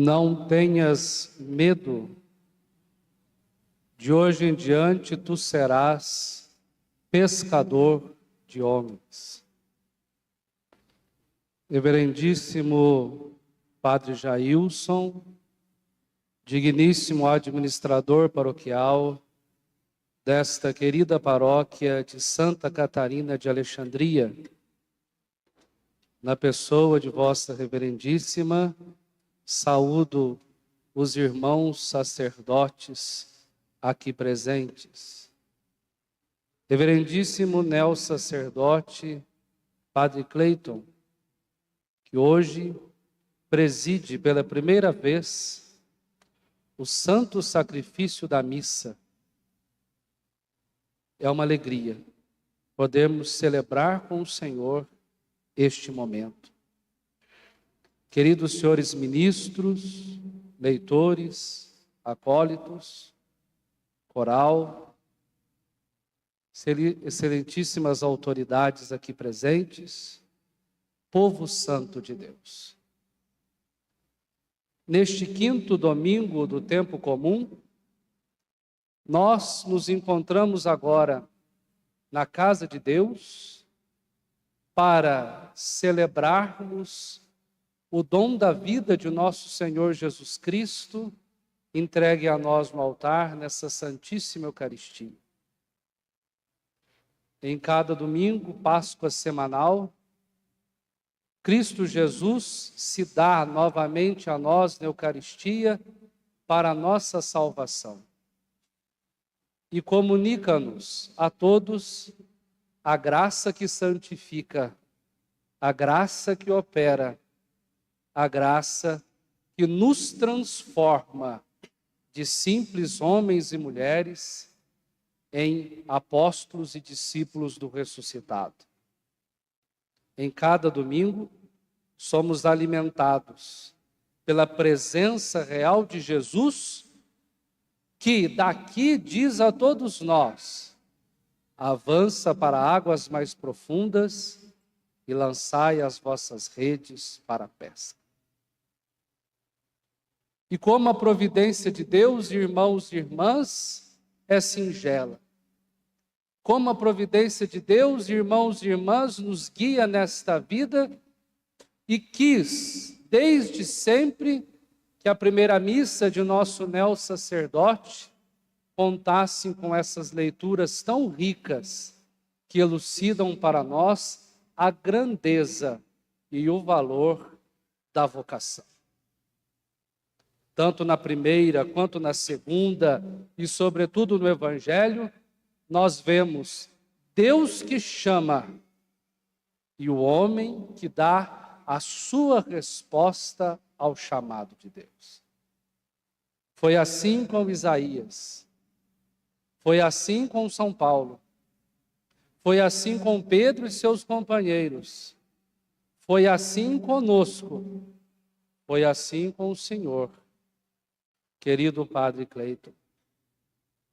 Não tenhas medo, de hoje em diante tu serás pescador de homens. Reverendíssimo Padre Jailson, digníssimo administrador paroquial desta querida paróquia de Santa Catarina de Alexandria, na pessoa de vossa reverendíssima, saúdo os irmãos sacerdotes aqui presentes. Reverendíssimo neo-sacerdote, Padre Cleiton, que hoje preside pela primeira vez o santo sacrifício da missa. É uma alegria podermos celebrar com o Senhor este momento. Queridos senhores ministros, leitores, acólitos, coral, excelentíssimas autoridades aqui presentes, povo santo de Deus. Neste quinto domingo do tempo comum, nós nos encontramos agora na casa de Deus para celebrarmos o dom da vida de nosso Senhor Jesus Cristo, entregue a nós no altar nessa Santíssima Eucaristia. Em cada domingo, Páscoa semanal, Cristo Jesus se dá novamente a nós na Eucaristia para a nossa salvação. E comunica-nos a todos a graça que santifica, a graça que opera, a graça que nos transforma de simples homens e mulheres em apóstolos e discípulos do ressuscitado. Em cada domingo, somos alimentados pela presença real de Jesus, que daqui diz a todos nós: avança para águas mais profundas e lançai as vossas redes para a pesca. E como a providência de Deus, irmãos e irmãs, é singela. Como a providência de Deus, irmãos e irmãs, nos guia nesta vida e quis, desde sempre, que a primeira missa de nosso neo-sacerdote contasse com essas leituras tão ricas que elucidam para nós a grandeza e o valor da vocação. Tanto na primeira quanto na segunda e sobretudo no Evangelho, nós vemos Deus que chama e o homem que dá a sua resposta ao chamado de Deus. Foi assim com Isaías, foi assim com São Paulo, foi assim com Pedro e seus companheiros, foi assim conosco, foi assim com o Senhor, querido Padre Cleiton.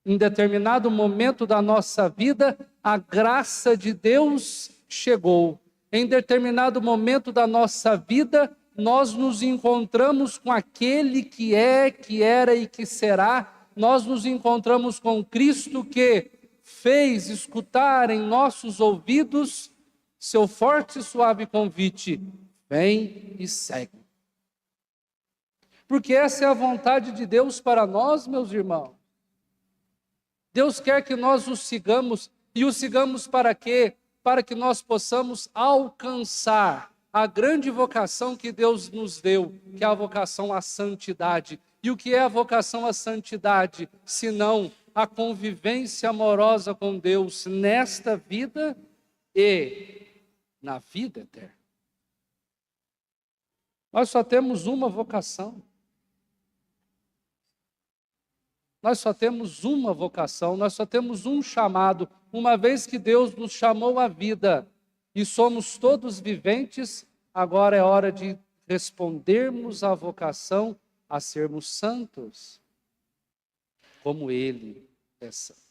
Em determinado momento da nossa vida, a graça de Deus chegou. Em determinado momento da nossa vida, nós nos encontramos com aquele que é, que era e que será. Nós nos encontramos com Cristo que fez escutar em nossos ouvidos seu forte e suave convite: vem e segue. Porque essa é a vontade de Deus para nós, meus irmãos. Deus quer que nós o sigamos, e o sigamos para quê? Para que nós possamos alcançar a grande vocação que Deus nos deu, que é a vocação à santidade. E o que é a vocação à santidade, senão a convivência amorosa com Deus nesta vida e na vida eterna? Nós só temos uma vocação. Nós só temos uma vocação, nós só temos um chamado. Uma vez que Deus nos chamou à vida e somos todos viventes, agora é hora de respondermos à vocação a sermos santos, como Ele é santo.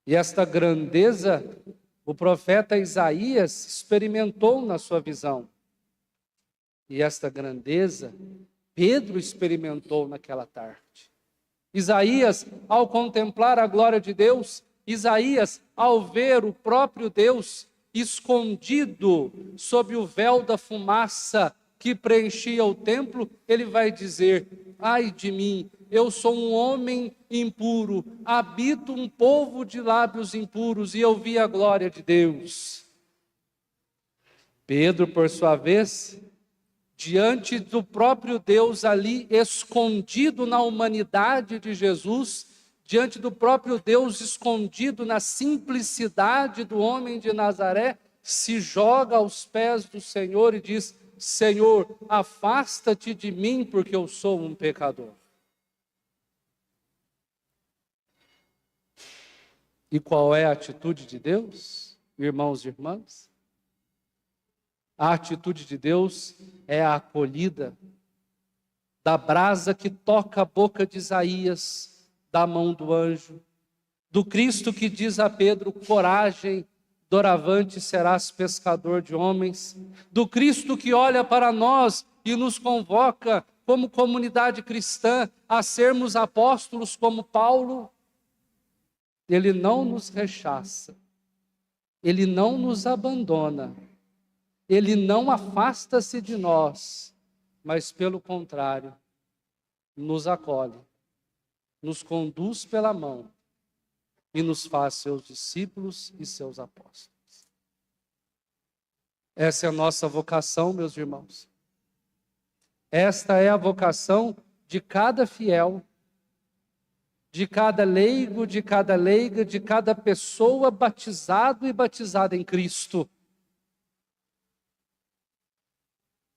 E esta grandeza, o profeta Isaías experimentou na sua visão. E esta grandeza, Pedro experimentou naquela tarde. Isaías, ao contemplar a glória de Deus, Isaías, ao ver o próprio Deus escondido sob o véu da fumaça que preenchia o templo, ele vai dizer: ai de mim, eu sou um homem impuro, habito um povo de lábios impuros, e eu vi a glória de Deus. Pedro, por sua vez, diante do próprio Deus ali, escondido na humanidade de Jesus, diante do próprio Deus escondido na simplicidade do homem de Nazaré, se joga aos pés do Senhor e diz: Senhor, afasta-te de mim, porque eu sou um pecador. E qual é a atitude de Deus, irmãos e irmãs? A atitude de Deus é a acolhida da brasa que toca a boca de Isaías, da mão do anjo, do Cristo que diz a Pedro: coragem, doravante serás pescador de homens, do Cristo que olha para nós e nos convoca como comunidade cristã a sermos apóstolos como Paulo. Ele não nos rechaça, ele não nos abandona, ele não afasta-se de nós, mas pelo contrário, nos acolhe, nos conduz pela mão e nos faz seus discípulos e seus apóstolos. Essa é a nossa vocação, meus irmãos. Esta é a vocação de cada fiel, de cada leigo, de cada leiga, de cada pessoa batizado e batizada em Cristo.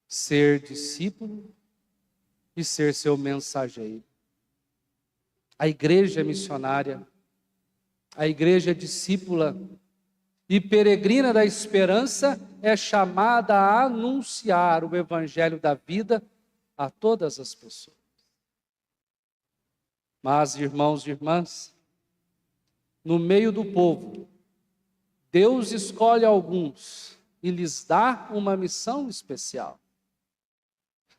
Ser discípulo e ser seu mensageiro. A igreja missionária, a igreja discípula e peregrina da esperança é chamada a anunciar o evangelho da vida a todas as pessoas. Mas, irmãos e irmãs, no meio do povo, Deus escolhe alguns e lhes dá uma missão especial.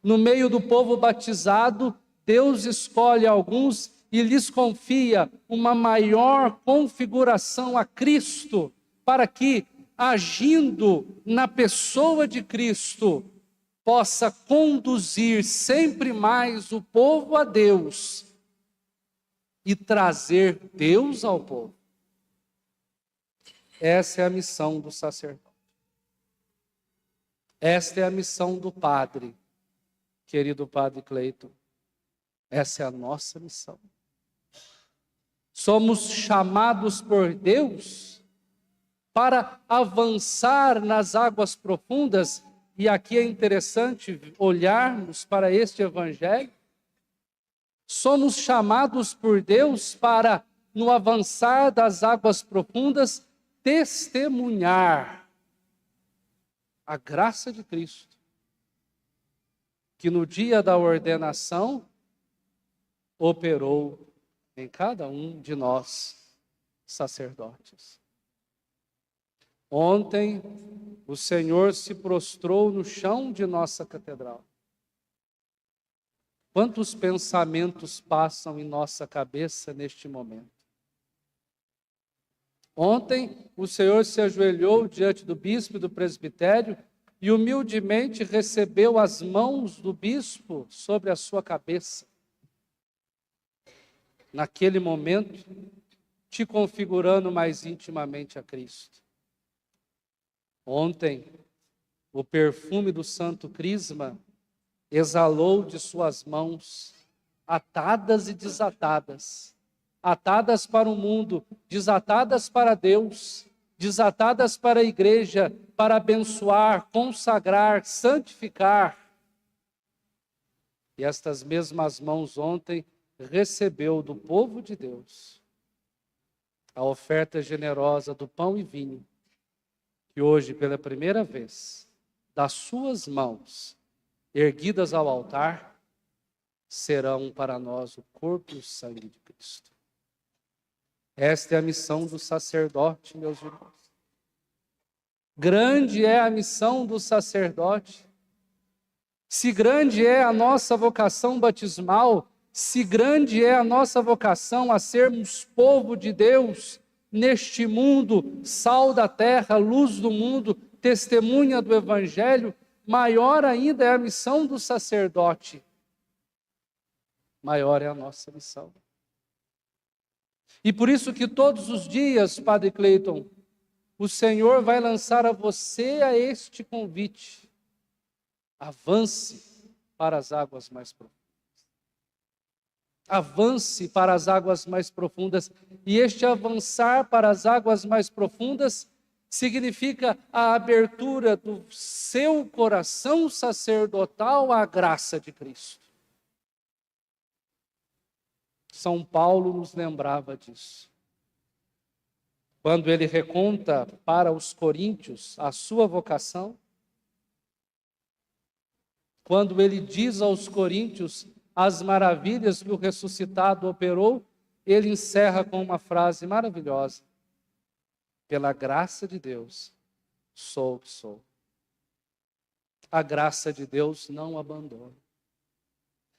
No meio do povo batizado, Deus escolhe alguns e lhes confia uma maior configuração a Cristo, para que, agindo na pessoa de Cristo, possa conduzir sempre mais o povo a Deus e trazer Deus ao povo. Essa é a missão do sacerdote. Esta é a missão do padre, querido padre Cleiton. Essa é a nossa missão. Somos chamados por Deus para avançar nas águas profundas, e aqui é interessante olharmos para este evangelho. Somos chamados por Deus para, no avançar das águas profundas, testemunhar a graça de Cristo, que no dia da ordenação operou em cada um de nós, sacerdotes. Ontem, o Senhor se prostrou no chão de nossa catedral. Quantos pensamentos passam em nossa cabeça neste momento? Ontem, o Senhor se ajoelhou diante do bispo e do presbitério e humildemente recebeu as mãos do bispo sobre a sua cabeça. Naquele momento, te configurando mais intimamente a Cristo. Ontem, o perfume do Santo Crisma exalou de suas mãos, atadas e desatadas, atadas para o mundo, desatadas para Deus, desatadas para a igreja, para abençoar, consagrar, santificar. E estas mesmas mãos ontem recebeu do povo de Deus a oferta generosa do pão e vinho, que hoje, pela primeira vez, das suas mãos, erguidas ao altar, serão para nós o corpo e o sangue de Cristo. Esta é a missão do sacerdote, meus irmãos. Grande é a missão do sacerdote. Se grande é a nossa vocação batismal, se grande é a nossa vocação a sermos povo de Deus neste mundo, sal da terra, luz do mundo, testemunha do Evangelho, maior ainda é a missão do sacerdote. Maior é a nossa missão. E por isso que todos os dias, Padre Cleiton, o Senhor vai lançar a você a este convite. Avance para as águas mais profundas. Avance para as águas mais profundas. E este avançar para as águas mais profundas significa a abertura do seu coração sacerdotal à graça de Cristo. São Paulo nos lembrava disso. Quando ele reconta para os coríntios a sua vocação, quando ele diz aos coríntios as maravilhas que o ressuscitado operou, ele encerra com uma frase maravilhosa: pela graça de Deus, sou o que sou. A graça de Deus não abandona.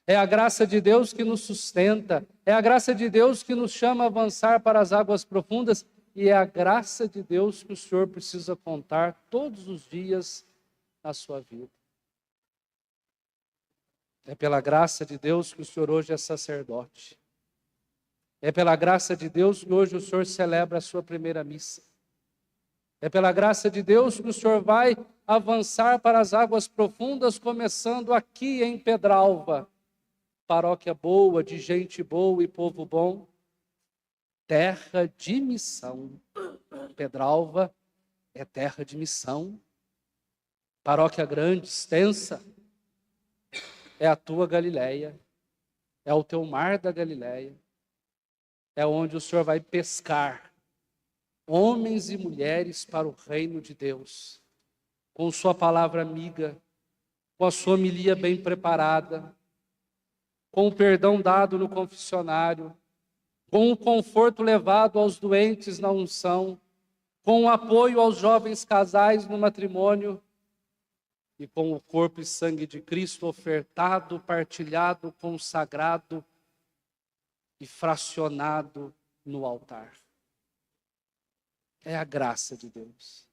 É a graça de Deus que nos sustenta, é a graça de Deus que nos chama a avançar para as águas profundas, e é a graça de Deus que o Senhor precisa contar todos os dias na sua vida. É pela graça de Deus que o Senhor hoje é sacerdote. É pela graça de Deus que hoje o Senhor celebra a sua primeira missa. É pela graça de Deus que o Senhor vai avançar para as águas profundas, começando aqui em Pedralva. Paróquia boa, de gente boa e povo bom. Terra de missão. Pedralva é terra de missão. Paróquia grande, extensa. É a tua Galileia. É o teu mar da Galileia. É onde o Senhor vai pescar homens e mulheres para o reino de Deus, com sua palavra amiga, com a sua homilia bem preparada, com o perdão dado no confessionário, com o conforto levado aos doentes na unção, com o apoio aos jovens casais no matrimônio e com o corpo e sangue de Cristo ofertado, partilhado, consagrado e fracionado no altar. É a graça de Deus.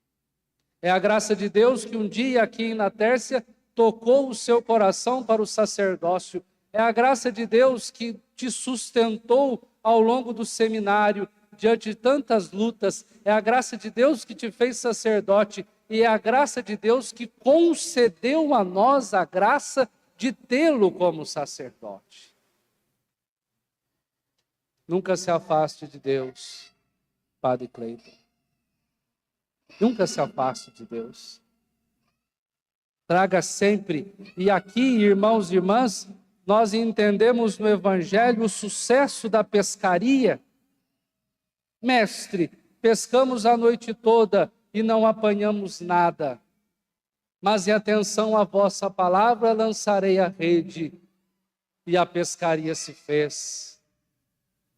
É a graça de Deus que um dia aqui na Tércia tocou o seu coração para o sacerdócio. É a graça de Deus que te sustentou ao longo do seminário, diante de tantas lutas. É a graça de Deus que te fez sacerdote. E é a graça de Deus que concedeu a nós a graça de tê-lo como sacerdote. Nunca se afaste de Deus, Padre Cleiton. Nunca se afaste de Deus. Traga sempre. E aqui, irmãos e irmãs, nós entendemos no Evangelho o sucesso da pescaria. Mestre, pescamos a noite toda e não apanhamos nada. Mas em atenção à vossa palavra, lançarei a rede. E a pescaria se fez.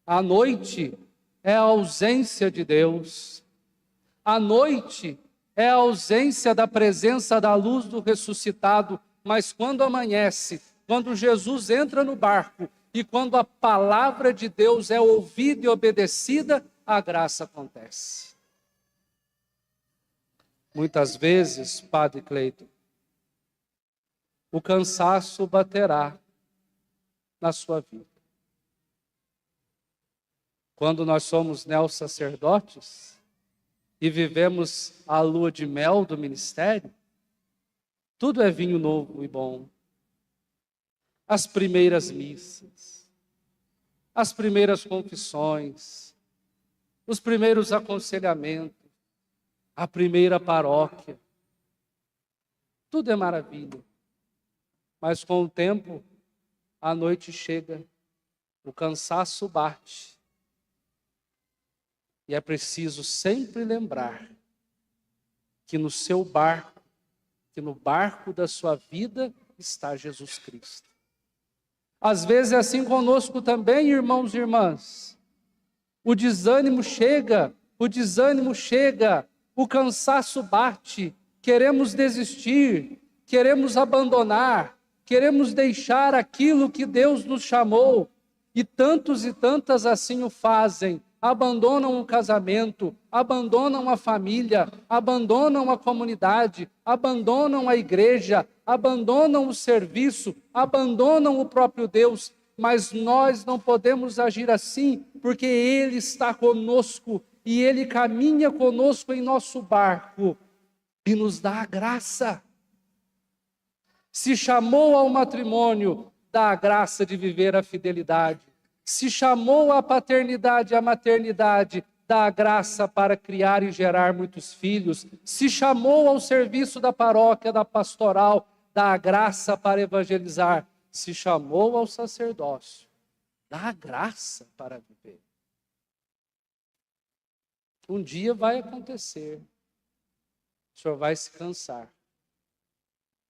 A noite é a ausência de Deus. A noite é a ausência da presença da luz do ressuscitado. Mas quando amanhece, quando Jesus entra no barco e quando a palavra de Deus é ouvida e obedecida, a graça acontece. Muitas vezes, Padre Cleiton, o cansaço baterá na sua vida. Quando nós somos neossacerdotes e vivemos a lua de mel do ministério, tudo é vinho novo e bom. As primeiras missas, as primeiras confissões, os primeiros aconselhamentos, a primeira paróquia, tudo é maravilha. Mas com o tempo, a noite chega, o cansaço bate. E é preciso sempre lembrar que no seu barco, que no barco da sua vida está Jesus Cristo. Às vezes é assim conosco também, irmãos e irmãs. O desânimo chega, o cansaço bate, queremos desistir, queremos abandonar, queremos deixar aquilo que Deus nos chamou, e tantas assim o fazem. Abandonam o casamento, abandonam a família, abandonam a comunidade, abandonam a igreja, abandonam o serviço, abandonam o próprio Deus. Mas nós não podemos agir assim, porque Ele está conosco e Ele caminha conosco em nosso barco e nos dá a graça. Se chamou ao matrimônio, dá a graça de viver a fidelidade. Se chamou à paternidade, à maternidade, dá a graça para criar e gerar muitos filhos. Se chamou ao serviço da paróquia, da pastoral, dá a graça para evangelizar. Se chamou ao sacerdócio, dá a graça para viver. Um dia vai acontecer, o senhor vai se cansar,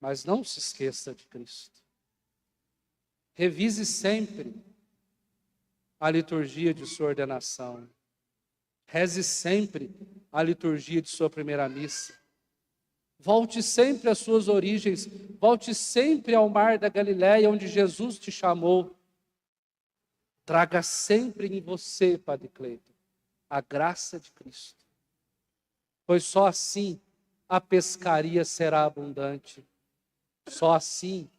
mas não se esqueça de Cristo. Revise sempre a liturgia de sua ordenação. Reze sempre a liturgia de sua primeira missa. Volte sempre às suas origens. Volte sempre ao mar da Galileia, onde Jesus te chamou. Traga sempre em você, Padre Cleiton, a graça de Cristo. Pois só assim a pescaria será abundante. Só assim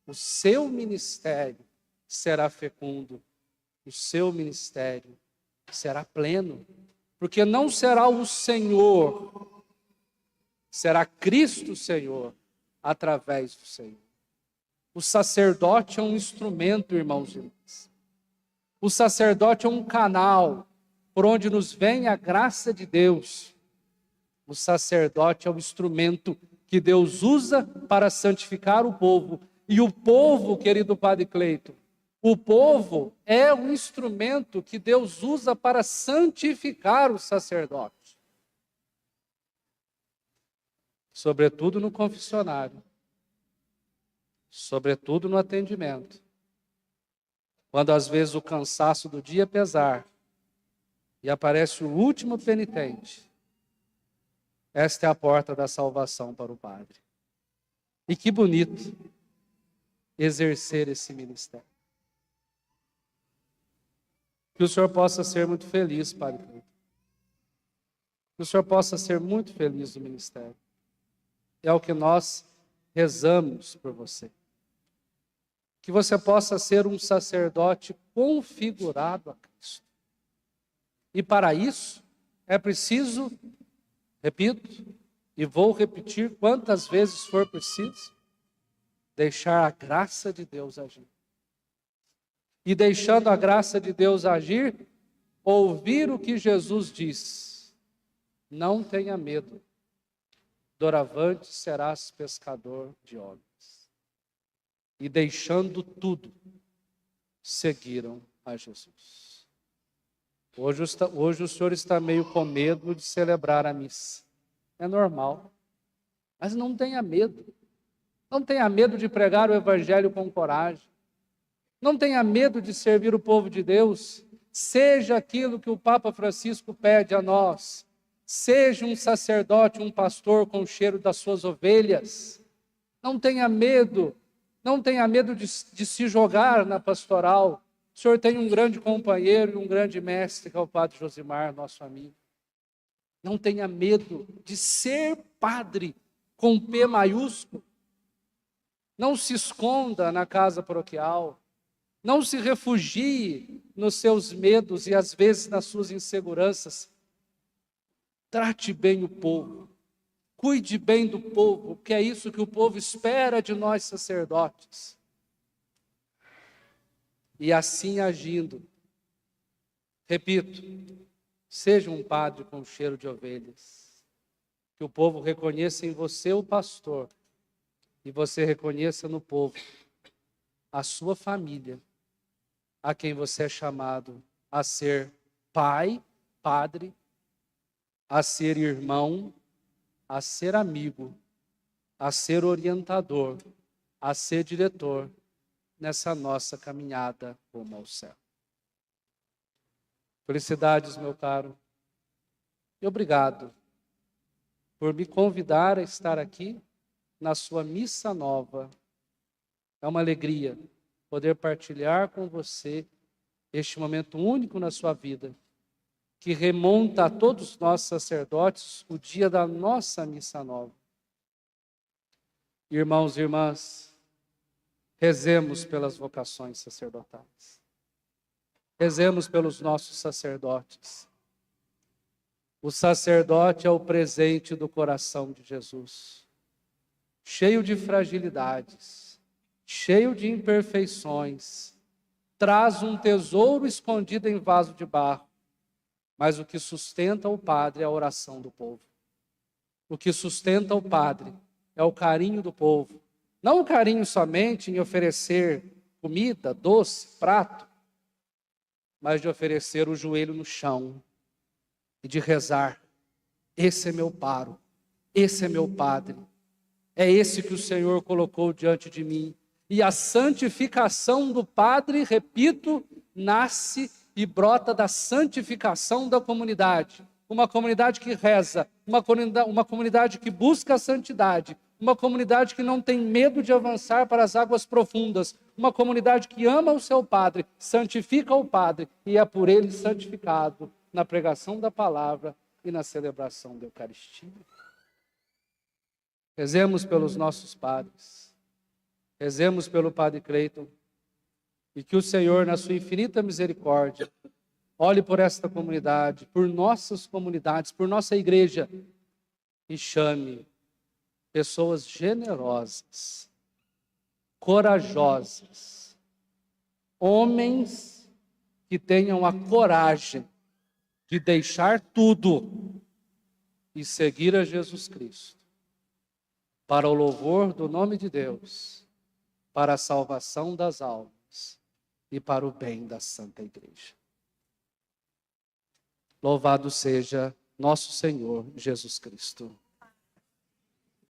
o seu ministério será fecundo. O seu ministério será pleno, porque não será o Senhor, será Cristo Senhor, através do Senhor. O sacerdote é um instrumento, irmãos e irmãs. O sacerdote é um canal por onde nos vem a graça de Deus. O sacerdote é o instrumento que Deus usa para santificar o povo. E o povo, querido Padre Cleiton, o povo é um instrumento que Deus usa para santificar o sacerdote. Sobretudo no confessionário. Sobretudo no atendimento. Quando às vezes o cansaço do dia pesar e aparece o último penitente. Esta é a porta da salvação para o padre. E que bonito exercer esse ministério. Que o senhor possa ser muito feliz, Padre Cleiton. Que o senhor possa ser muito feliz no ministério. É o que nós rezamos por você. Que você possa ser um sacerdote configurado a Cristo. E para isso é preciso, repito, e vou repetir quantas vezes for preciso, deixar a graça de Deus agir. E deixando a graça de Deus agir, ouvir o que Jesus diz. Não tenha medo. Doravante serás pescador de homens. E deixando tudo, seguiram a Jesus. Hoje o senhor está meio com medo de celebrar a missa. É normal. Mas não tenha medo. Não tenha medo de pregar o evangelho com coragem. Não tenha medo de servir o povo de Deus. Seja aquilo que o Papa Francisco pede a nós. Seja um sacerdote, um pastor com o cheiro das suas ovelhas. Não tenha medo. Não tenha medo de se jogar na pastoral. O senhor tem um grande companheiro e um grande mestre, que é o Padre Josimar, nosso amigo. Não tenha medo de ser padre com P maiúsculo. Não se esconda na casa paroquial. Não se refugie nos seus medos e às vezes nas suas inseguranças. Trate bem o povo. Cuide bem do povo, porque é isso que o povo espera de nós sacerdotes. E assim agindo, repito, seja um padre com cheiro de ovelhas. Que o povo reconheça em você o pastor e você reconheça no povo a sua família, a quem você é chamado a ser pai, padre, a ser irmão, a ser amigo, a ser orientador, a ser diretor nessa nossa caminhada rumo ao céu. Felicidades, meu caro, e obrigado por me convidar a estar aqui na sua missa nova É uma alegria poder partilhar com você este momento único na sua vida, que remonta a todos nós sacerdotes o dia da nossa missa nova. Irmãos e irmãs, rezemos pelas vocações sacerdotais. Rezemos pelos nossos sacerdotes. O sacerdote é o presente do coração de Jesus, cheio de fragilidades, cheio de imperfeições, traz um tesouro escondido em vaso de barro, mas o que sustenta o padre é a oração do povo. O que sustenta o padre é o carinho do povo. Não o carinho somente em oferecer comida, doce, prato, mas de oferecer o joelho no chão e de rezar: esse é meu paro, esse é meu padre, é esse que o Senhor colocou diante de mim. E a santificação do padre, repito, nasce e brota da santificação da comunidade. Uma comunidade que reza, uma comunidade que busca a santidade, uma comunidade que não tem medo de avançar para as águas profundas, uma comunidade que ama o seu padre, santifica o padre e é por ele santificado na pregação da palavra e na celebração da Eucaristia. Rezemos pelos nossos padres, rezemos pelo Padre Cleiton, e que o Senhor, na sua infinita misericórdia, olhe por esta comunidade, por nossas comunidades, por nossa igreja, e chame pessoas generosas, corajosas, homens que tenham a coragem de deixar tudo e seguir a Jesus Cristo, para o louvor do nome de Deus, para a salvação das almas e para o bem da Santa Igreja. Louvado seja nosso Senhor Jesus Cristo.